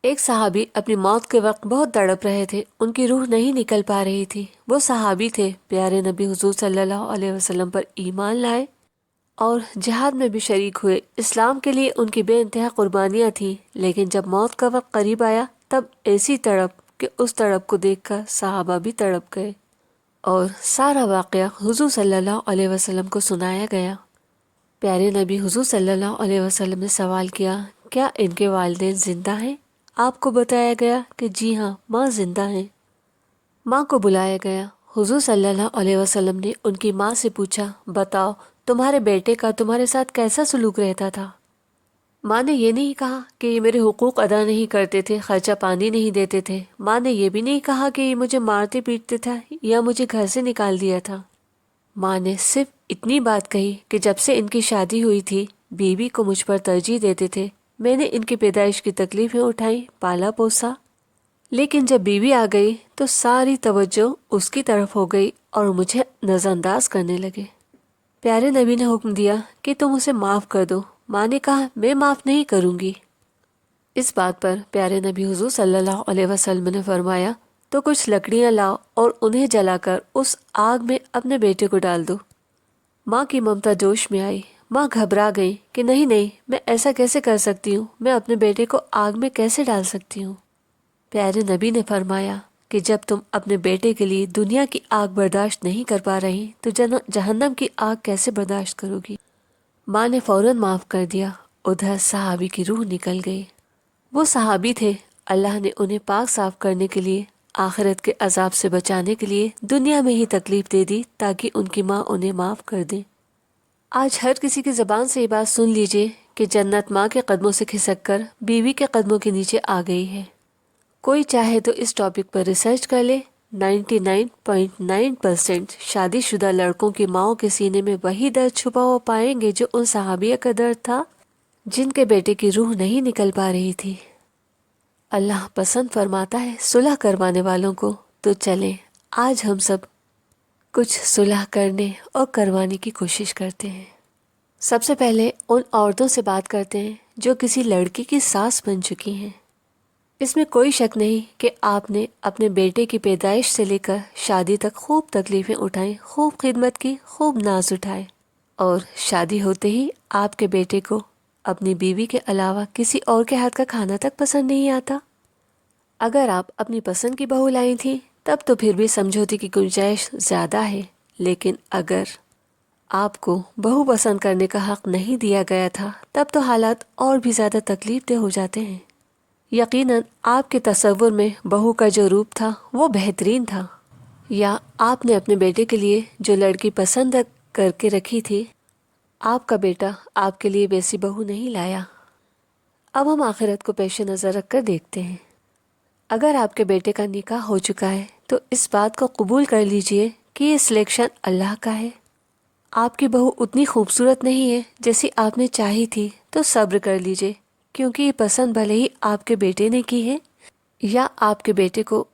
ایک صحابی اپنی موت کے وقت بہت تڑپ رہے تھے، ان کی روح نہیں نکل پا رہی تھی۔ وہ صحابی تھے، پیارے نبی حضور صلی اللہ علیہ وسلم پر ایمان لائے اور جہاد میں بھی شریک ہوئے۔ اسلام کے لیے ان کی بے انتہا قربانیاں تھیں، لیکن جب موت کا وقت قریب آیا تب ایسی تڑپ کہ اس تڑپ کو دیکھ کر صحابہ بھی تڑپ گئے اور سارا واقعہ حضور صلی اللہ علیہ وسلم کو سنایا گیا۔ پیارے نبی حضور صلی اللہ علیہ وسلم نے سوال کیا، کیا ان کے والدین زندہ ہیں؟ آپ کو بتایا گیا کہ جی ہاں، ماں زندہ ہیں۔ ماں کو بلایا گیا۔ حضور صلی اللہ علیہ وسلم نے ان کی ماں سے پوچھا، بتاؤ تمہارے بیٹے کا تمہارے ساتھ کیسا سلوک رہتا تھا؟ ماں نے یہ نہیں کہا کہ یہ میرے حقوق ادا نہیں کرتے تھے، خرچہ پانی نہیں دیتے تھے۔ ماں نے یہ بھی نہیں کہا کہ یہ مجھے مارتے پیٹتے تھا یا مجھے گھر سے نکال دیا تھا۔ ماں نے صرف اتنی بات کہی کہ جب سے ان کی شادی ہوئی تھی بیوی کو مجھ پر ترجیح دیتے تھے، میں نے ان کی پیدائش کی تکلیفیں اٹھائیں، پالا پوسا، لیکن جب بیوی آ گئی تو ساری توجہ اس کی طرف ہو گئی اور مجھے نظر انداز کرنے لگے۔ پیارے نبی نے حکم دیا کہ تم اسے معاف کر دو۔ ماں نے کہا، میں معاف نہیں کروں گی۔ اس بات پر پیارے نبی حضور صلی اللہ علیہ وسلم نے فرمایا، تو کچھ لکڑیاں لاؤ اور انہیں جلا کر اس آگ میں اپنے بیٹے کو ڈال دو۔ ماں کی ممتا جوش میں آئی۔ ماں گھبرا گئی کہ نہیں نہیں، میں ایسا کیسے کر سکتی ہوں، میں اپنے بیٹے کو آگ میں کیسے ڈال سکتی ہوں؟ پیارے نبی نے فرمایا کہ جب تم اپنے بیٹے کے لیے دنیا کی آگ برداشت نہیں کر پا رہی تو جہنم کی آگ کیسے برداشت کرو گی؟ ماں نے فوراً معاف کر دیا۔ ادھر صحابی کی روح نکل گئی۔ وہ صحابی تھے، اللہ نے انہیں پاک صاف کرنے کے لیے، آخرت کے عذاب سے بچانے کے لیے دنیا میں ہی تکلیف دے دی تاکہ ان کی ماں انہیں معاف کر دے۔ آج ہر کسی کی زبان سے یہ بات سن لیجئے کہ جنت ماں کے قدموں سے کھسک کر بیوی کے قدموں کے نیچے آ گئی ہے۔ کوئی چاہے تو اس ٹاپک پر ریسرچ کر لے۔ 99.9% شادی شدہ لڑکوں کی ماؤں کے سینے میں وہی درد چھپا ہوا پائیں گے جو ان صحابیہ کا درد تھا جن کے بیٹے کی روح نہیں نکل پا رہی تھی۔ اللہ پسند فرماتا ہے صلح کروانے والوں کو، تو چلیں آج ہم سب کچھ صلح کرنے اور کروانے کی کوشش کرتے ہیں۔ سب سے پہلے ان عورتوں سے بات کرتے ہیں جو کسی لڑکی کی ساس بن چکی ہیں۔ اس میں کوئی شک نہیں کہ آپ نے اپنے بیٹے کی پیدائش سے لے کر شادی تک خوب تکلیفیں اٹھائیں، خوب خدمت کی، خوب ناز اٹھائے، اور شادی ہوتے ہی آپ کے بیٹے کو اپنی بیوی کے علاوہ کسی اور کے ہاتھ کا کھانا تک پسند نہیں آتا۔ اگر آپ اپنی پسند کی بہو لائی تھی تب تو پھر بھی سمجھوتے کی گنجائش زیادہ ہے، لیکن اگر آپ کو بہو پسند کرنے کا حق نہیں دیا گیا تھا تب تو حالات اور بھی زیادہ تکلیف دہ ہو جاتے ہیں۔ یقیناً آپ کے تصور میں بہو کا جو روپ تھا وہ بہترین تھا، یا آپ نے اپنے بیٹے کے لیے جو لڑکی پسند کر کے رکھی تھی، آپ کا بیٹا آپ کے لیے ویسی بہو نہیں لایا۔ اب ہم آخرت کو پیش نظر رکھ کر دیکھتے ہیں۔ اگر آپ کے بیٹے کا نکاح ہو چکا ہے تو اس بات کو قبول کر لیجئے کہ یہ سلیکشن اللہ کا ہے۔ آپ کی بہو اتنی خوبصورت نہیں ہے جیسی آپ نے چاہی تھی تو صبر کر لیجئے، کیونکہ یہ پسند بھلے ہی آپ کے بیٹے نے کی ہے یا آپ کے بیٹے کو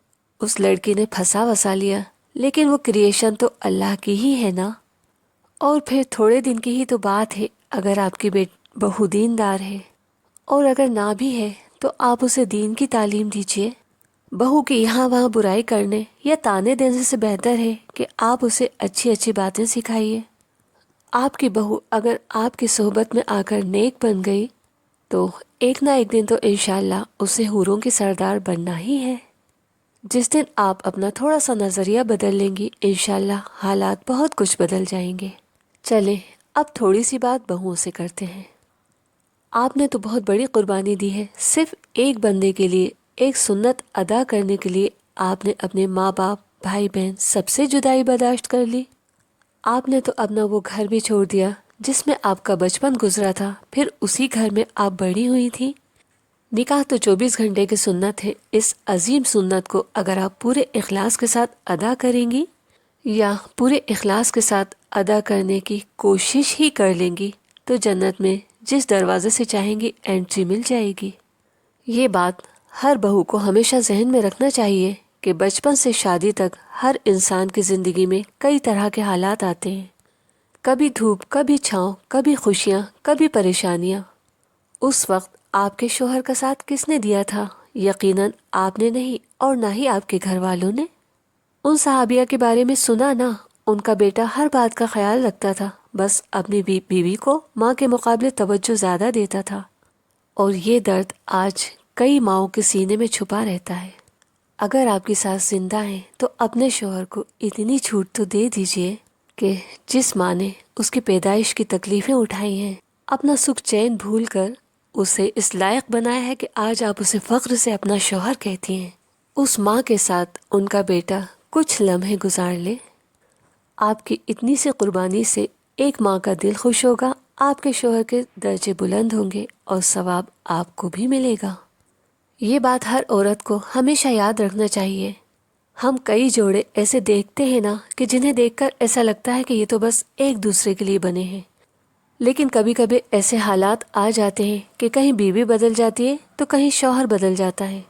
اس لڑکی نے پھنسا وسا لیا، لیکن وہ کریشن تو اللہ کی ہی ہے نا۔ اور پھر تھوڑے دن کی ہی تو بات ہے، اگر آپ کی بہو دیندار ہے، اور اگر نہ بھی ہے تو آپ اسے دین کی تعلیم دیجئے۔ بہو کی یہاں وہاں برائی کرنے یا تانے دینے سے بہتر ہے کہ آپ اسے اچھی اچھی باتیں سکھائیے۔ آپ کی بہو اگر آپ کی صحبت میں آ کر نیک بن گئی تو ایک نہ ایک دن تو انشاءاللہ اسے حوروں کی سردار بننا ہی ہے۔ جس دن آپ اپنا تھوڑا سا نظریہ بدل لیں گی انشاءاللہ حالات بہت کچھ بدل جائیں گے۔ چلیں اب تھوڑی سی بات بہوؤں سے کرتے ہیں۔ آپ نے تو بہت بڑی قربانی دی ہے، صرف ایک بندے کے لیے، ایک سنت ادا کرنے کے لیے آپ نے اپنے ماں باپ، بھائی بہن سب سے جدائی برداشت کر لی۔ آپ نے تو اپنا وہ گھر بھی چھوڑ دیا جس میں آپ کا بچپن گزرا تھا، پھر اسی گھر میں آپ بڑی ہوئی تھی۔ نکاح تو 24 گھنٹے کی سنت ہے، اس عظیم سنت کو اگر آپ پورے اخلاص کے ساتھ ادا کریں گی یا پورے اخلاص کے ساتھ ادا کرنے کی کوشش ہی کر لیں گی تو جنت میں جس دروازے سے چاہیں گی انٹری مل جائے گی۔ یہ بات ہر بہو کو ہمیشہ ذہن میں رکھنا چاہیے کہ بچپن سے شادی تک ہر انسان کی زندگی میں کئی طرح کے حالات آتے ہیں، کبھی دھوپ، کبھی چھاؤں، کبھی خوشیاں، کبھی پریشانیاں۔ اس وقت آپ کے شوہر کا ساتھ کس نے دیا تھا یقیناً آپ نے نہیں اور نہ ہی آپ کے گھر والوں نے۔ ان صحابیہ کے بارے میں سنا نا، ان کا بیٹا ہر بات کا خیال رکھتا تھا، بس اپنی بیوی کو ماں کے مقابلے توجہ زیادہ دیتا تھا۔ اور یہ درد آج کئی ماؤں کے سینے میں چھپا رہتا ہے۔ اگر آپ کی ساس زندہ ہیں تو اپنے شوہر کو اتنی چھوٹ تو دے دیجئے کہ جس ماں نے اس کی پیدائش کی تکلیفیں اٹھائی ہیں، اپنا سکھ چین بھول کر اسے اس لائق بنایا ہے کہ آج آپ اسے فخر سے اپنا شوہر کہتی ہیں، اس ماں کے ساتھ ان کا بیٹا کچھ لمحے گزار لے۔ آپ کی اتنی سی قربانی سے ایک ماں کا دل خوش ہوگا، آپ کے شوہر کے درجے بلند ہوں گے اور ثواب آپ کو بھی ملے گا۔ یہ بات ہر عورت کو ہمیشہ یاد رکھنا چاہیے۔ ہم کئی جوڑے ایسے دیکھتے ہیں نا کہ جنہیں دیکھ کر ایسا لگتا ہے کہ یہ تو بس ایک دوسرے کے لیے بنے ہیں، لیکن کبھی کبھی ایسے حالات آ جاتے ہیں کہ کہیں بیوی بدل جاتی ہے تو کہیں شوہر بدل جاتا ہے،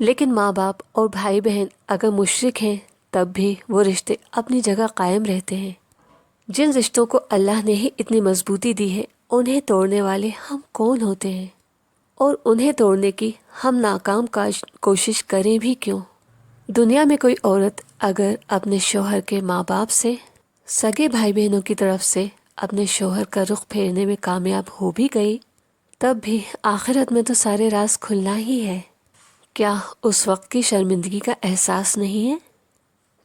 لیکن ماں باپ اور بھائی بہن اگر مشرک ہیں تب بھی وہ رشتے اپنی جگہ قائم رہتے ہیں۔ جن رشتوں کو اللہ نے ہی اتنی مضبوطی دی ہے، انہیں توڑنے والے ہم کون ہوتے ہیں؟ اور انہیں توڑنے کی ہم ناکام کوشش کریں بھی کیوں؟ دنیا میں کوئی عورت اگر اپنے شوہر کے ماں باپ سے، سگے بھائی بہنوں کی طرف سے اپنے شوہر کا رخ پھیرنے میں کامیاب ہو بھی گئی، تب بھی آخرت میں تو سارے راز کھلنا ہی ہے۔ کیا اس وقت کی شرمندگی کا احساس نہیں ہے؟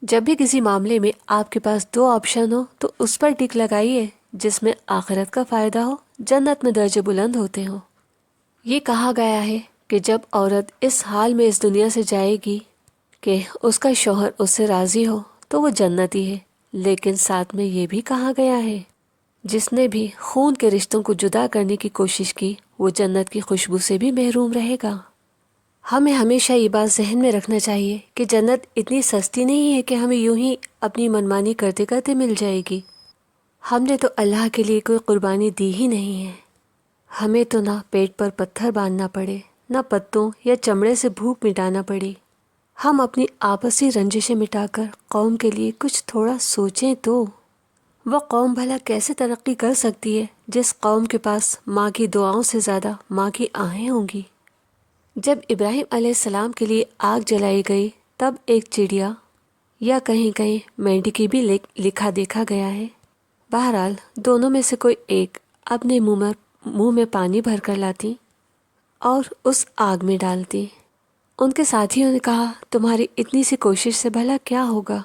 جب بھی کسی معاملے میں آپ کے پاس دو آپشن ہو تو اس پر ٹک لگائیے جس میں آخرت کا فائدہ ہو، جنت میں درجے بلند ہوتے ہوں۔ یہ کہا گیا ہے کہ جب عورت اس حال میں اس دنیا سے جائے گی کہ اس کا شوہر اس سے راضی ہو تو وہ جنتی ہے، لیکن ساتھ میں یہ بھی کہا گیا ہے جس نے بھی خون کے رشتوں کو جدا کرنے کی کوشش کی وہ جنت کی خوشبو سے بھی محروم رہے گا۔ ہمیں ہمیشہ یہ بات ذہن میں رکھنا چاہیے کہ جنت اتنی سستی نہیں ہے کہ ہمیں یوں ہی اپنی منمانی کرتے کرتے مل جائے گی۔ ہم نے تو اللہ کے لیے کوئی قربانی دی ہی نہیں ہے۔ ہمیں تو نہ پیٹ پر پتھر باندھنا پڑے، نہ پتوں یا چمڑے سے بھوک مٹانا پڑی۔ ہم اپنی آپسی رنجشیں مٹا کر قوم کے لیے کچھ تھوڑا سوچیں تو۔ وہ قوم بھلا کیسے ترقی کر سکتی ہے جس قوم کے پاس ماں کی دعاؤں سے زیادہ ماں کی آہیں ہوں گی؟ جب ابراہیم علیہ السلام کے لیے آگ جلائی گئی تب ایک چڑیا یا کہیں کہیں مینڈکی بھی لکھا دیکھا گیا ہے۔ بہرحال دونوں میں سے کوئی ایک اپنے منہ میں پانی بھر کر لاتی اور اس آگ میں ڈالتی۔ ان کے ساتھیوں نے کہا، تمہاری اتنی سی کوشش سے بھلا کیا ہوگا؟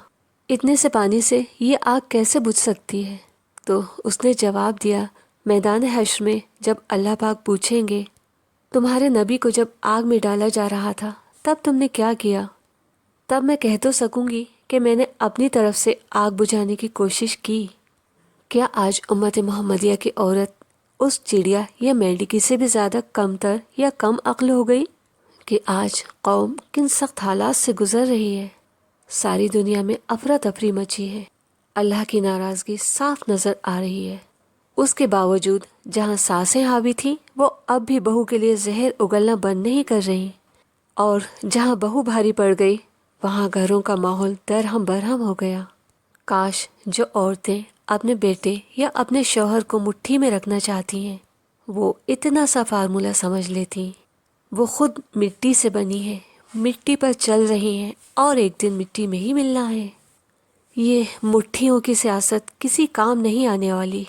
اتنے سے پانی سے یہ آگ کیسے بجھ سکتی ہے؟ تو اس نے جواب دیا، میدان حشر میں جب اللہ پاک پوچھیں گے تمہارے نبی کو جب آگ میں ڈالا جا رہا تھا تب تم نے کیا کیا؟ تب میں کہہ تو سکوں گی کہ میں نے اپنی طرف سے آگ بجھانے کی کوشش کی۔ کیا آج امت محمدیہ کی عورت اس چڑیا یا مینڈکی سے بھی زیادہ کمتر یا کم عقل ہو گئی کہ آج قوم کن سخت حالات سے گزر رہی ہے؟ ساری دنیا میں افراتفری مچی ہے، اللہ کی ناراضگی صاف نظر آ رہی ہے۔ اس کے باوجود جہاں سانسیں حاوی تھیں وہ اب بھی بہو کے لیے زہر اگلنا بند نہیں کر رہی، اور جہاں بہو بھاری پڑ گئی وہاں گھروں کا ماحول درہم برہم ہو گیا۔ کاش جو عورتیں اپنے بیٹے یا اپنے شوہر کو مٹھی میں رکھنا چاہتی ہیں وہ اتنا سا فارمولہ سمجھ لیتی۔ وہ خود مٹی سے بنی ہے، مٹی پر چل رہی ہیں اور ایک دن مٹی میں ہی ملنا ہے۔ یہ مٹھیوں کی سیاست کسی کام نہیں آنے والی۔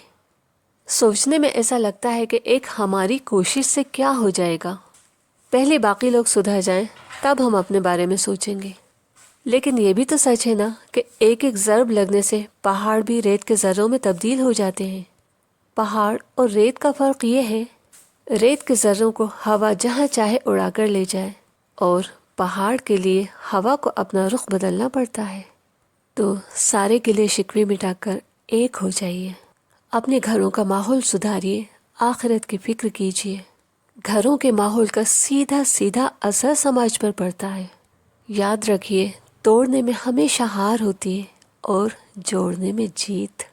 سوچنے میں ایسا لگتا ہے کہ ایک ہماری کوشش سے کیا ہو جائے گا؟ پہلے باقی لوگ سدھر جائیں تب ہم اپنے بارے میں سوچیں گے۔ لیکن یہ بھی تو سچ ہے نا کہ ایک ایک ضرب لگنے سے پہاڑ بھی ریت کے ذروں میں تبدیل ہو جاتے ہیں۔ پہاڑ اور ریت کا فرق یہ ہے، ریت کے ذروں کو ہوا جہاں چاہے اڑا کر لے جائے اور پہاڑ کے لیے ہوا کو اپنا رخ بدلنا پڑتا ہے۔ تو سارے گلے شکوے مٹا کر ایک ہو جائیے، اپنے گھروں کا ماحول سدھاریے، آخرت کی فکر کیجیے۔ گھروں کے ماحول کا سیدھا سیدھا اثر سماج پر پڑتا ہے۔ یاد رکھیے، توڑنے میں ہمیشہ ہار ہوتی ہے اور جوڑنے میں جیت۔